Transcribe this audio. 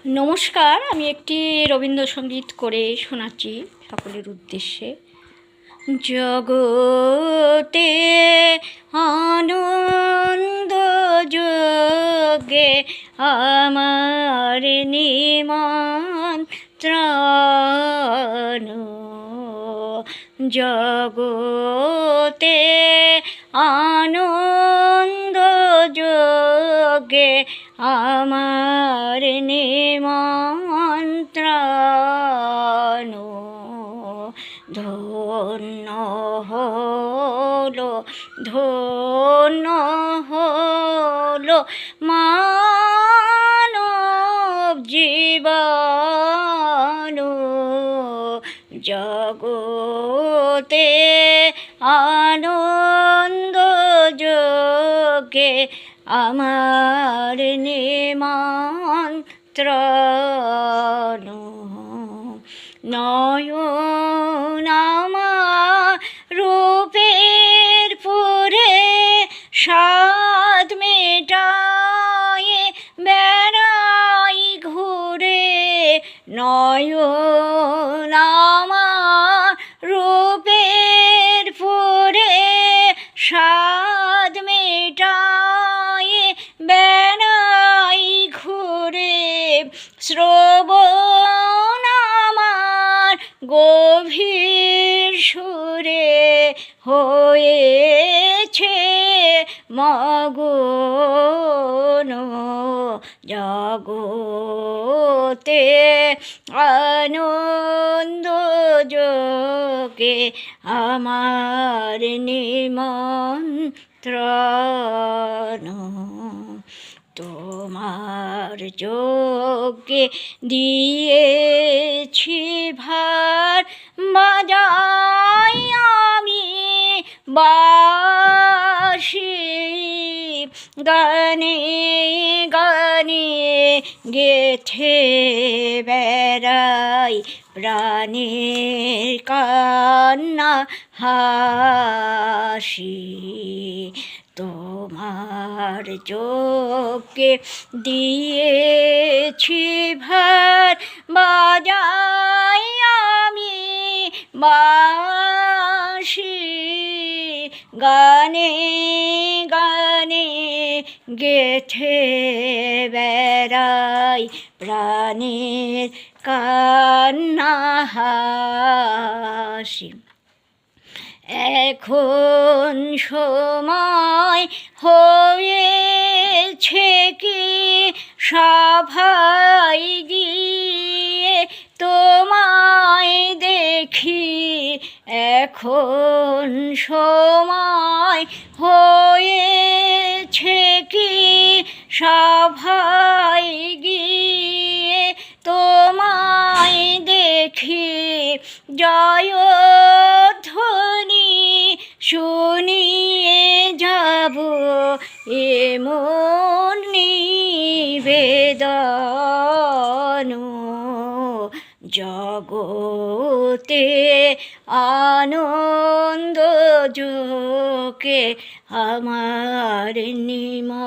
নমস্কার, আমি একটি রবীন্দ্রসঙ্গীত করে শোনাচ্ছি সকলের উদ্দেশ্যে। জগতে আনন্দ যোগে আমার নিমন্ত্রণ, জগতে আনন্দ যোগে আমার নিমন্ত্রণ। ধন্য হলো ধন্য হলো মানব জীবন, জগতে আনন্দ যোগে আমার নিমন্ত্রণ। নয়ন আমার রূপের পুরে স্বাদ মেটায় বেড়াই ঘুরে, নয়ন আমার রূপের পুরে স্বাদ মেটায় বেড়াই ঘুরে, শ্রবণ আমার গভীর সুরে হয়েছে মগ্ন, জগতে আনন্দ যোগে আমার নিমন্ত্রণ। তোমার যোগে দিয়েছি ভার, বাজাই আমি বাঁশি, গানে গানে গেথে বেড়াই প্রাণের কান্না হাসি। তোমার যোগে দিয়েছি ভার, বাজাই আমি বাঁশি, গানে গানে গেথে বেড়াই প্রাণের কান্না হাসি। এখন সময় হয়েছে কি সভায় গিয়ে তোমায় দেখি, এখন সময় হয়েছে কি সভায় গিয়ে তোমায় দেখি, জয়ধ্বনি শুনিয়ে যাব এমন নিবেদন, জগতে আনন্দ যোগে আমার নিমন্ত্রণ।